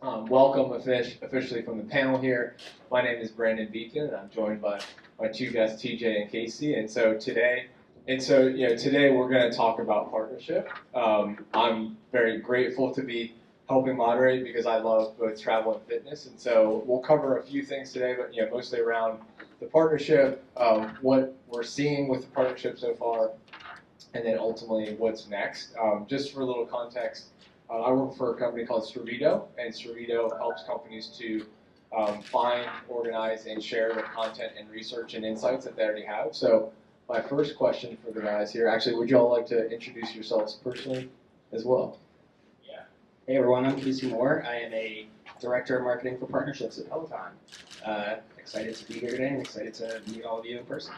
Welcome officially from the panel here. My name is Brandon Beeken, and I'm joined by my two guests, TJ and Casey. Today we're going to talk about partnership. I'm very grateful to be helping moderate because I love both travel and fitness, and so we'll cover a few things today, but mostly around the partnership, what we're seeing with the partnership so far, and then ultimately what's next. Just for a little context. I work for a company called Stravito, and Stravito helps companies to find, organize, and share the content and research and insights that they already have. So my first question for the guys here, actually, would you all like to introduce yourselves personally as well? Yeah. Hey everyone, I'm Casey Moore. I am a Director of Marketing for Partnerships at Peloton. Excited to be here today and excited to meet all of you in person.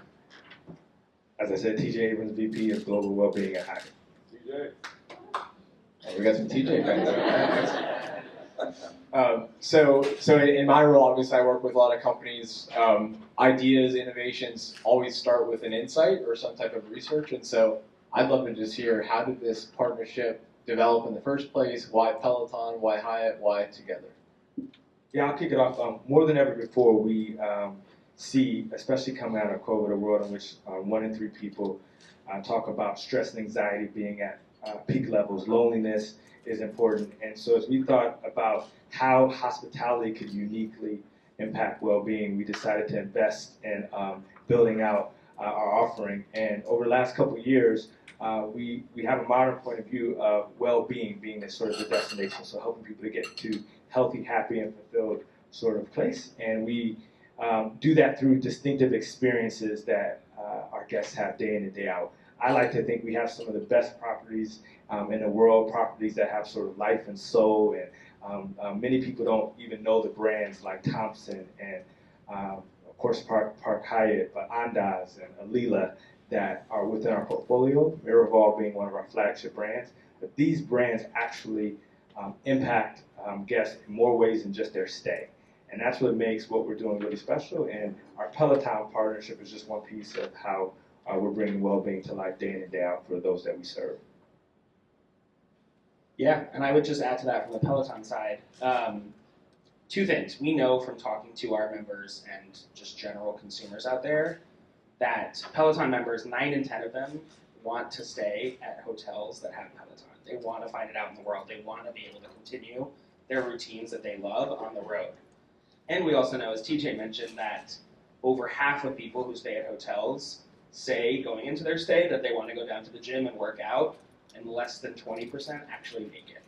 As I said, TJ Abrams, VP of Global Wellbeing at Hyatt. TJ. We got some TJ back there. So in my role, obviously, I work with a lot of companies. Ideas, innovations always start with an insight or some type of research. And so I'd love to just hear, how did this partnership develop in the first place? Why Peloton? Why Hyatt? Why together? Yeah, I'll kick it off. More than ever before, we see, especially coming out of COVID, a world in which 1 in 3 people talk about stress and anxiety being at peak levels. Loneliness is important. And so as we thought about how hospitality could uniquely impact well-being, we decided to invest in building out our offering. And over the last couple of years, we have a modern point of view of well-being being the sort of the destination, so helping people to get to healthy, happy, and fulfilled sort of place. And we do that through distinctive experiences that our guests have day in and day out. I like to think we have some of the best properties in the world, properties that have sort of life and soul, and many people don't even know the brands like Thompson and of course Park Hyatt, but Andaz and Alila that are within our portfolio, Miraval being one of our flagship brands. But these brands actually impact guests in more ways than just their stay. And that's what makes what we're doing really special. And our Peloton partnership is just one piece of how we're bringing well-being to life day in and day out for those that we serve. Yeah, and I would just add to that from the Peloton side. 2 things. We know from talking to our members and just general consumers out there that Peloton members, 9 in 10 of them, want to stay at hotels that have Peloton. They want to find it out in the world. They want to be able to continue their routines that they love on the road. And we also know, as TJ mentioned, that over half of people who stay at hotels say going into their stay that they want to go down to the gym and work out, and less than 20% actually make it.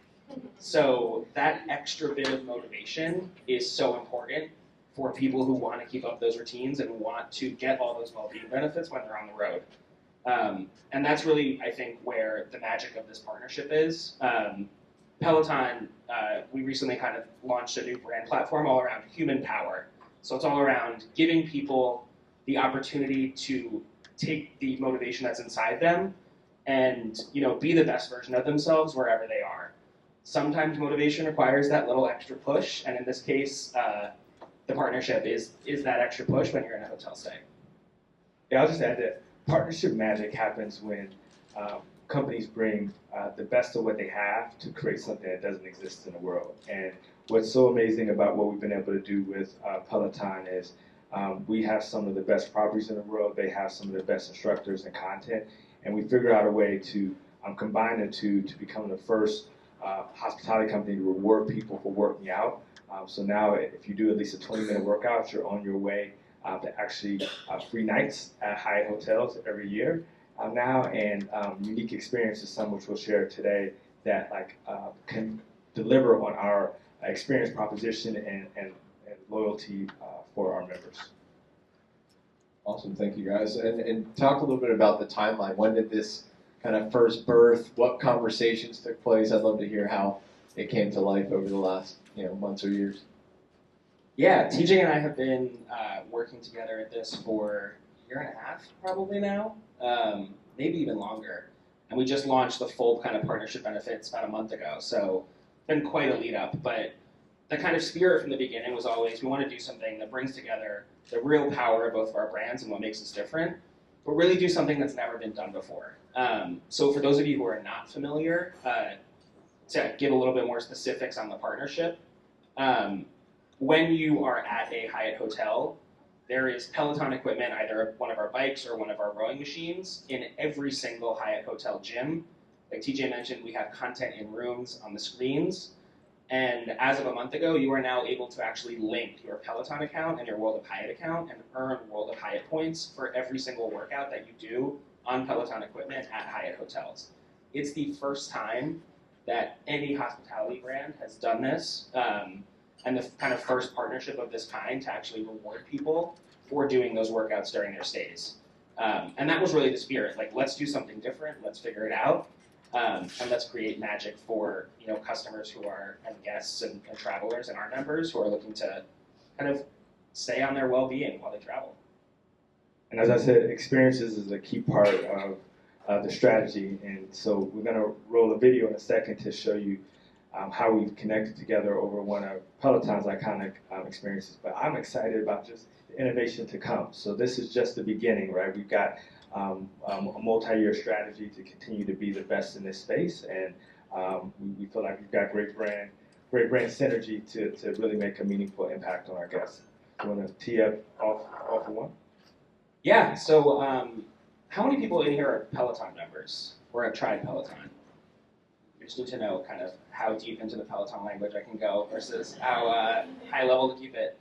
So that extra bit of motivation is so important for people who want to keep up those routines and want to get all those well-being benefits when they're on the road. And that's really, I think, where the magic of this partnership is. Peloton, we recently kind of launched a new brand platform all around human power. So it's all around giving people the opportunity to take the motivation that's inside them and be the best version of themselves wherever they are. Sometimes motivation requires that little extra push, and in this case, the partnership is that extra push when you're in a hotel stay. Yeah, I'll just add that partnership magic happens when companies bring the best of what they have to create something that doesn't exist in the world. And what's so amazing about what we've been able to do with Peloton is we have some of the best properties in the world. They have some of the best instructors and content. And we figured out a way to combine the two to become the first hospitality company to reward people for working out. So now if you do at least a 20-minute workout, you're on your way to actually free nights at Hyatt hotels every year now, and unique experiences, some which we'll share today, that can deliver on our experience proposition and loyalty for our members. Awesome, thank you guys. And talk a little bit about the timeline. When did this kind of first birth? What conversations took place? I'd love to hear how it came to life over the last months or years. Yeah, TJ and I have been working together at this for a year and a half probably now, maybe even longer. And we just launched the full kind of partnership benefits about a month ago, so it's been quite a lead up. But the kind of spirit from the beginning was always, we want to do something that brings together the real power of both of our brands and what makes us different, but really do something that's never been done before. So for those of you who are not familiar, to give a little bit more specifics on the partnership, When you are at a Hyatt hotel, there is Peloton equipment, either one of our bikes or one of our rowing machines, in every single Hyatt hotel gym. Like TJ mentioned, we have content in rooms on the screens. And as of a month ago, you are now able to actually link your Peloton account and your World of Hyatt account and earn World of Hyatt points for every single workout that you do on Peloton equipment at Hyatt hotels. It's the first time that any hospitality brand has done this, and the kind of first partnership of this kind to actually reward people for doing those workouts during their stays. And that was really the spirit. Like, let's do something different. Let's figure it out. And let's create magic for customers who are and guests and travelers and our members who are looking to kind of stay on their well-being while they travel. And as I said, experiences is a key part of the strategy. And so we're going to roll a video in a second to show you how we've connected together over one of Peloton's iconic experiences. But I'm excited about just the innovation to come. So this is just the beginning, right? We've got a multi-year strategy to continue to be the best in this space, and we feel like we've got great brand synergy to really make a meaningful impact on our guests. You want to tee up off of one? Yeah. So, how many people in here are Peloton members or have tried Peloton? I just need to know kind of how deep into the Peloton language I can go versus how high level to keep it.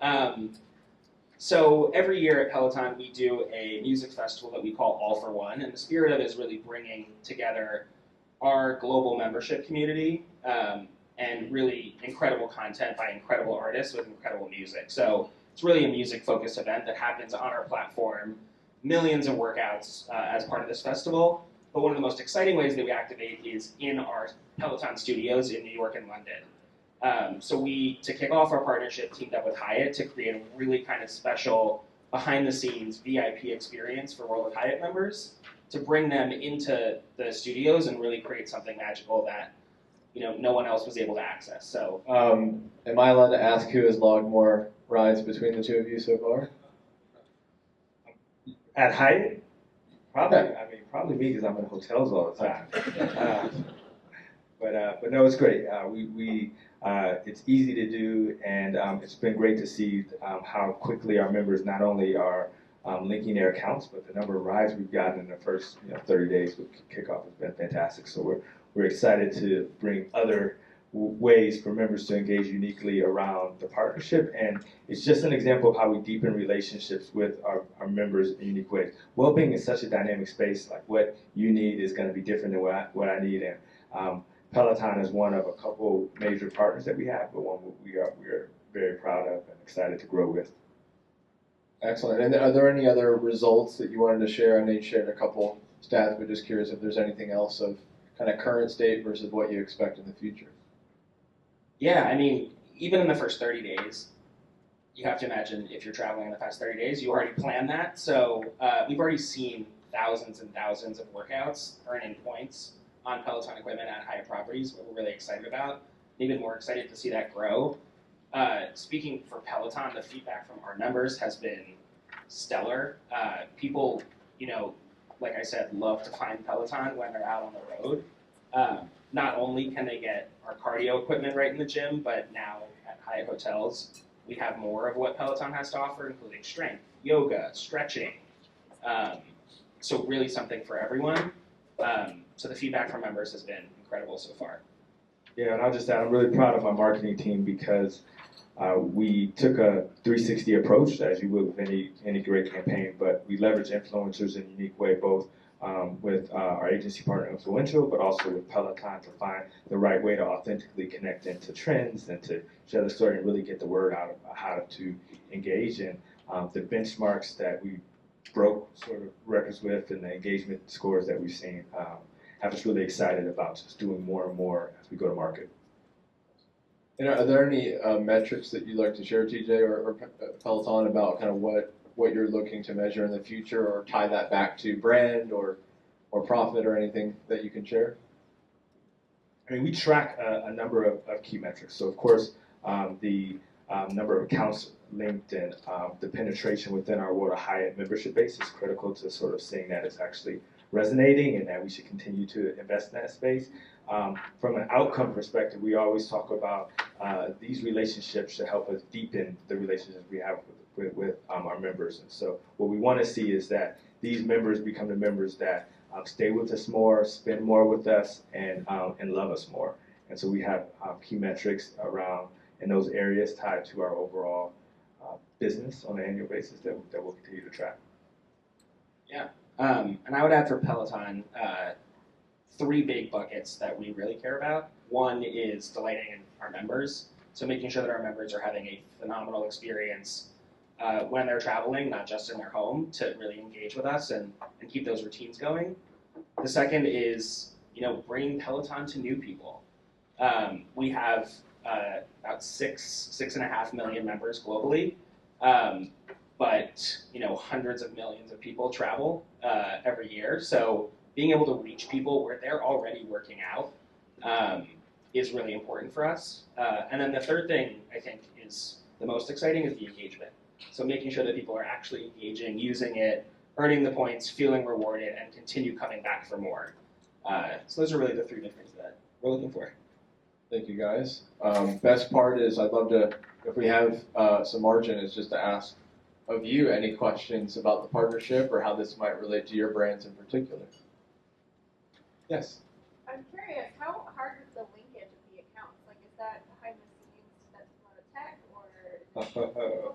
So every year at Peloton, we do a music festival that we call All for One, and the spirit of it is really bringing together our global membership community and really incredible content by incredible artists with incredible music. So it's really a music-focused event that happens on our platform, millions of workouts as part of this festival. But one of the most exciting ways that we activate is in our Peloton studios in New York and London. So we, to kick off our partnership, teamed up with Hyatt to create a really kind of special behind-the-scenes VIP experience for World of Hyatt members to bring them into the studios and really create something magical that no one else was able to access. So, am I allowed to ask who has logged more rides between the two of you so far? At Hyatt? Probably me because I'm in hotels all the time. But no, it's great. It's easy to do, and it's been great to see how quickly our members not only are linking their accounts, but the number of rides we've gotten in the first 30 days with kickoff has been fantastic. So we're excited to bring other ways for members to engage uniquely around the partnership, and it's just an example of how we deepen relationships with our members in unique ways. Wellbeing is such a dynamic space. Like, what you need is going to be different than what I need, and Peloton is one of a couple major partners that we have, but one we are very proud of and excited to grow with. Excellent. And are there any other results that you wanted to share? I know you shared a couple stats, but just curious if there's anything else of kind of current state versus what you expect in the future. Yeah, even in the first 30 days, you have to imagine if you're traveling in the past 30 days, you already planned that. So we've already seen thousands and thousands of workouts earning points on Peloton equipment at Hyatt properties, what we're really excited about. Even more excited to see that grow. Speaking for Peloton, the feedback from our members has been stellar. People, like I said, love to find Peloton when they're out on the road. Not only can they get our cardio equipment right in the gym, but now at Hyatt hotels, we have more of what Peloton has to offer, including strength, yoga, stretching. So really something for everyone. So the feedback from members has been incredible so far. Yeah, and I'll just add, I'm really proud of my marketing team because we took a 360 approach, as you would with any great campaign, but we leverage influencers in a unique way, both with our agency partner Influential, but also with Peloton to find the right way to authentically connect into trends and to share the story and really get the word out of how to engage. And the benchmarks that we broke sort of records with and the engagement scores that we've seen have us really excited about just doing more and more as we go to market. And are there any metrics that you'd like to share, TJ or Peloton, about kind of what you're looking to measure in the future, or tie that back to brand or profit or anything that you can share? We track a number of key metrics. So of course, the number of accounts linked and the penetration within our World of Hyatt membership base is critical to sort of seeing that it's actually resonating and that we should continue to invest in that space. From an outcome perspective, we always talk about these relationships should help us deepen the relationships we have with our members. And so what we want to see is that these members become the members that stay with us more, spend more with us, and love us more. And so we have key metrics around in those areas tied to our overall business on an annual basis that we'll continue to track. Yeah, and I would add for Peloton, 3 big buckets that we really care about. One is delighting our members, so making sure that our members are having a phenomenal experience when they're traveling, not just in their home, to really engage with us and keep those routines going. The second is, bringing Peloton to new people. We have about 6.5 million members globally, but hundreds of millions of people travel every year. So being able to reach people where they're already working out is really important for us. And then the third thing I think is the most exciting is the engagement. So making sure that people are actually engaging, using it, earning the points, feeling rewarded, and continue coming back for more. So those are really the 3 big things that we're looking for. Thank you, guys. Best part is I'd love to, if we have some margin, is just to ask of you any questions about the partnership or how this might relate to your brands in particular. Yes? I'm curious, how hard is the linkage of the accounts? Like, is that behind the scenes, that's a lot of tech, or?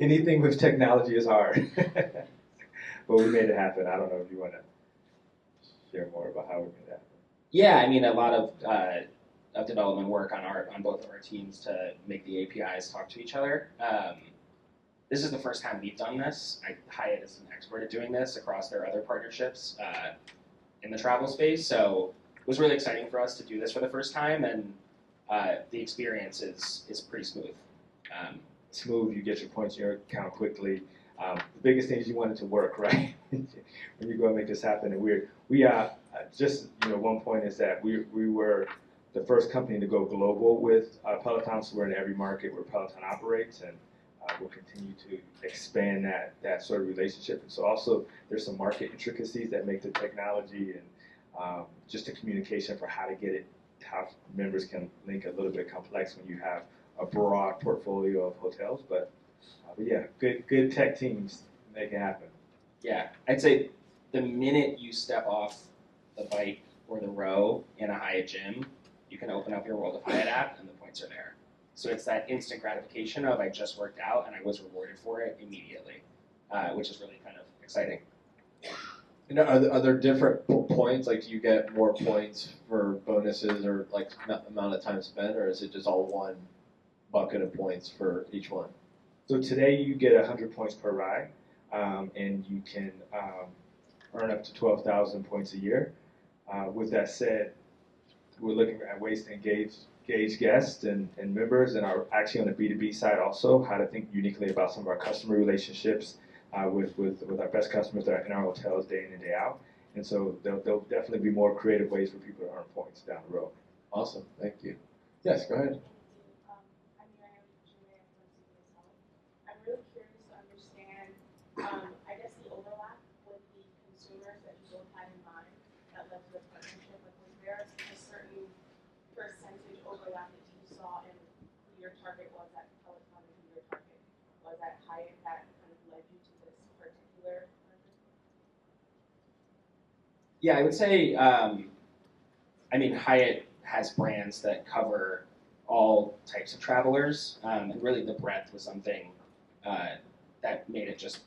Anything with technology is hard. But we made it happen. I don't know if you want to share more about how we made it happen. Yeah, I mean, a lot of development work on both of our teams to make the APIs talk to each other. This is the first time we've done this. Hyatt is an expert at doing this across their other partnerships in the travel space. So it was really exciting for us to do this for the first time, and the experience is pretty smooth. Smooth, you get your points in your account quickly. The biggest thing is you want it to work, right? When you go and make this happen, and we are just one point is that we were the first company to go global with Peloton, so we're in every market where Peloton operates, and we'll continue to expand that sort of relationship. And so also there's some market intricacies that make the technology and just the communication for how to get it, how members can link a little bit complex when you have a broad portfolio of hotels. But yeah, good tech teams make it happen. Yeah, I'd say the minute you step off the bike or the row in a Hyatt gym, you can open up your World of Hyatt app and the points are there. So it's that instant gratification of I just worked out and I was rewarded for it immediately, which is really kind of exciting. Are there different points? Like, do you get more points for bonuses or like amount of time spent, or is it just all one bucket of points for each one? So today you get 100 points per ride, and you can earn up to 12,000 points a year. With that said, we're looking at ways to engage guests and members, and are actually on the B2B side also, how to think uniquely about some of our customer relationships with our best customers that are in our hotels day in and day out. And so there'll definitely be more creative ways for people to earn points down the road. Awesome, thank you. Yes, go ahead. I'm really curious to understand, I guess, the overlap with the consumers that you both had in mind that led to the partnership. Like, was there a certain percentage overlap that you saw in who your target was at Peloton and who your target was at Hyatt that kind of led you to this particular partnership? Yeah, I would say, Hyatt has brands that cover all types of travelers, and really the breadth was something that made it just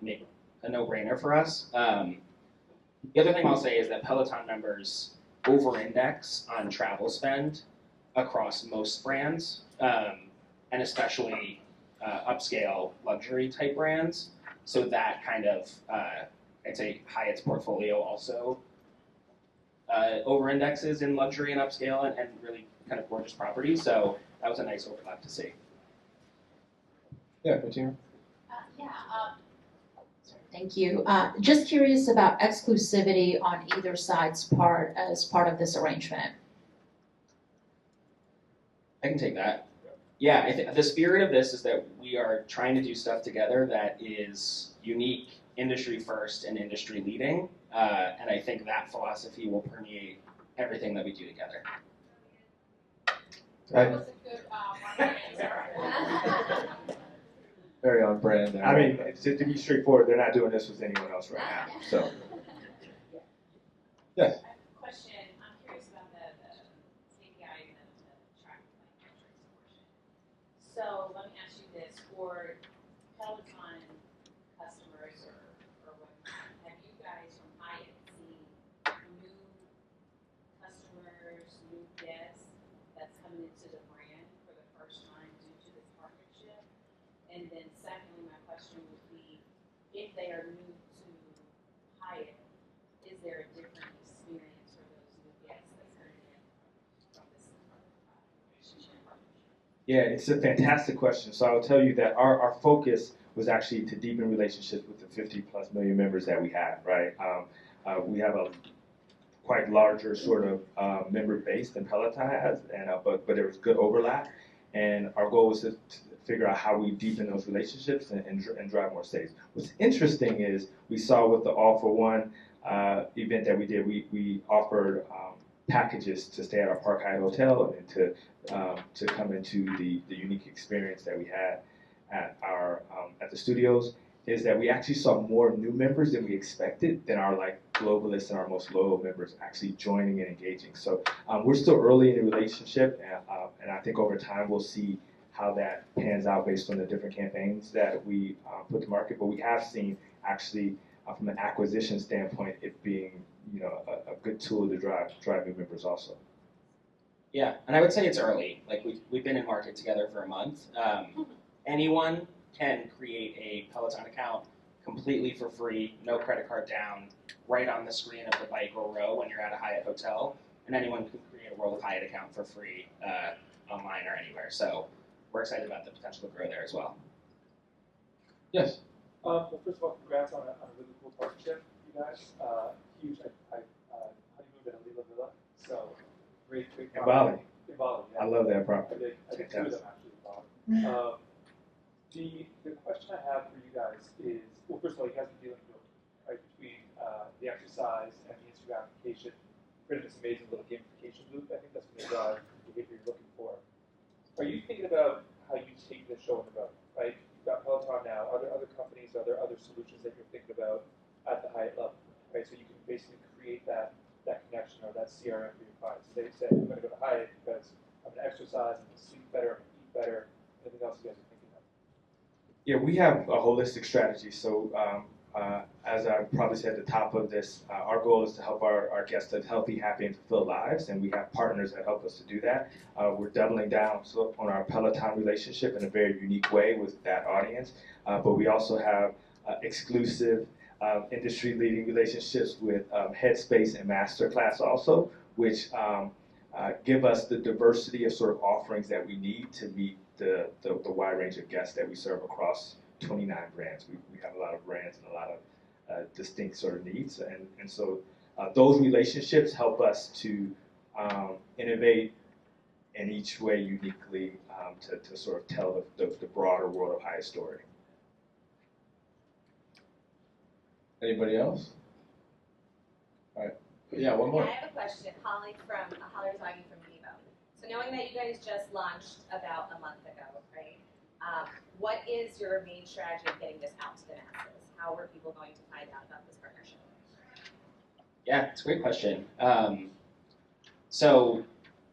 make a no-brainer for us. The other thing I'll say is that Peloton members over-index on travel spend across most brands, and especially upscale luxury type brands. So that kind of, I'd say Hyatt's portfolio also over-indexes in luxury and upscale and really kind of gorgeous properties. So that was a nice overlap to see. Yeah, Fatima. Thank you. Just curious about exclusivity on either side's part as part of this arrangement. I can take that. Yeah, I think the spirit of this is that we are trying to do stuff together that is unique, industry first, and industry leading. And I think that philosophy will permeate everything that we do together. That was a good marketing. Very on brand there. I mean, to be straightforward, they're not doing this with anyone else right now. So, yes. Question, I'm curious about the KPI and the track metrics portion. So let me ask you this, for Peloton customers or whatnot, have you guys from Hyatt seen new customers, new guests that's coming into the brand for the first time due to this partnership? And then secondly, my question would be, if they are new to Hyatt, is there a different experience for those new guests that's coming in from this relationship partnership? Yeah, it's a fantastic question. So I will tell you that our focus was actually to deepen relationships with the 50 plus million members that we have, right? We have a quite larger sort of member base than Peloton has, and but there was good overlap. And our goal was to figure out how we deepen those relationships and drive more stays. What's interesting is we saw with the All for One event that we did, we offered packages to stay at our Park Hyatt Hotel and to come into the unique experience that we had at our at the studios. Is that we actually saw more new members than we expected than our like globalists and our most loyal members actually joining and engaging. So we're still early in the relationship, and I think over time we'll see how that pans out based on the different campaigns that we put to market. But we have seen actually from an acquisition standpoint it being a good tool to drive new members also. Yeah, and I would say it's early. Like we've been in market together for a month. Anyone can create a Peloton account completely for free, no credit card down, right on the screen of the bike or row when you're at a Hyatt hotel, and anyone can create a World of Hyatt account for free online or anywhere. So we're excited about the potential to grow there as well. Yes. Well, first of all, congrats on a really cool partnership, you guys. Huge. I honeymooned at a Lila Villa, so great. In Bali. In Bali, yeah. I love that property. I did two of them actually in Bali. The question I have for you guys is, well, first of all, you guys are dealing right between the exercise and the Instagram application. Created this amazing little gamification loop. I think that's going to drive the behavior you're looking for. Are you thinking about how you take this show on the road, right? You've got Peloton now. Are there other companies, are there other solutions that you're thinking about at the Hyatt level, right? So you can basically create that connection or that CRM for your clients. They say, I'm going to go to Hyatt because I'm going to exercise, I'm going to sleep better, I'm going to eat better. Anything else you guys are thinking of? Yeah, we have a holistic strategy. So as I probably said at the top of this, our goal is to help our guests live healthy, happy, and fulfilled lives, and we have partners that help us to do that. We're doubling down on our Peloton relationship in a very unique way with that audience, but we also have exclusive industry-leading relationships with Headspace and Masterclass also, which give us the diversity of sort of offerings that we need to meet the wide range of guests that we serve across 29 brands. We have a lot of brands and a lot of distinct sort of needs, and so those relationships help us to innovate in each way uniquely to sort of tell the broader World of Hyatt story. Anybody else? All right. Yeah, one more. I have a question. Holly Zagi from Vivo. So knowing that you guys just launched about a month ago, right? What is your main strategy of getting this out to the masses? How are people going to find out about this partnership? Yeah, it's a great question. So,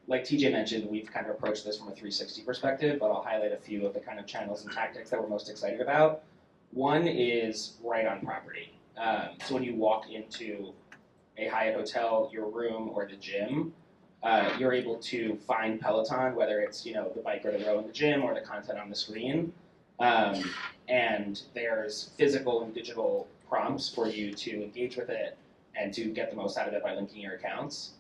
like TJ mentioned, we've kind of approached this from a 360 perspective, but I'll highlight a few of the kind of channels and tactics that we're most excited about. One is right on property. So when you walk into a Hyatt hotel, your room, or the gym, you're able to find Peloton, whether it's the bike or the row in the gym or the content on the screen. And there's physical and digital prompts for you to engage with it and to get the most out of it by linking your accounts.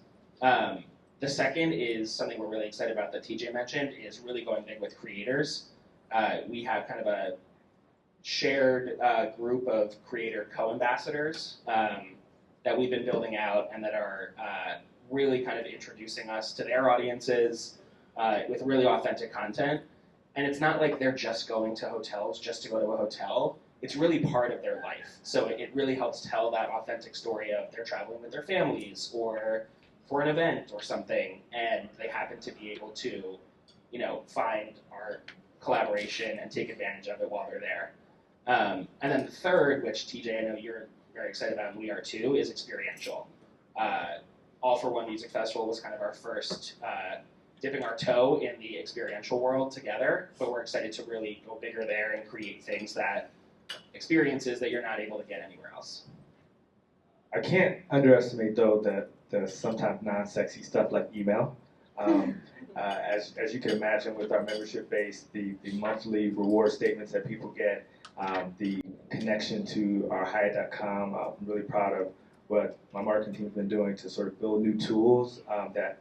The second is something we're really excited about that TJ mentioned, is really going big with creators. We have kind of a shared group of creator co-ambassadors that we've been building out and that are really kind of introducing us to their audiences with really authentic content. And it's not like they're just going to hotels just to go to a hotel. It's really part of their life. So it really helps tell that authentic story of they're traveling with their families or for an event or something, and they happen to be able to find our collaboration and take advantage of it while they're there. And then the third, which TJ, I know you're very excited about, and we are too, is experiential. All for One Music Festival was kind of our first dipping our toe in the experiential world together, but we're excited to really go bigger there and create experiences that you're not able to get anywhere else. I can't underestimate though the sometimes non-sexy stuff like email. As you can imagine, with our membership base, the monthly reward statements that people get, the connection to our Hyatt.com, I'm really proud of what my marketing team's been doing to sort of build new tools that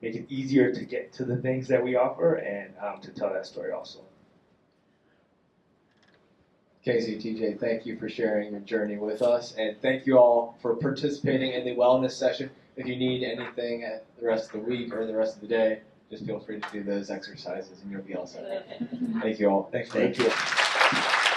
make it easier to get to the things that we offer and to tell that story also. Casey, TJ, thank you for sharing your journey with us, and thank you all for participating in the wellness session. If you need anything at the rest of the week or the rest of the day, just feel free to do those exercises and you'll be all set. Thank you all. Thanks. Thank you.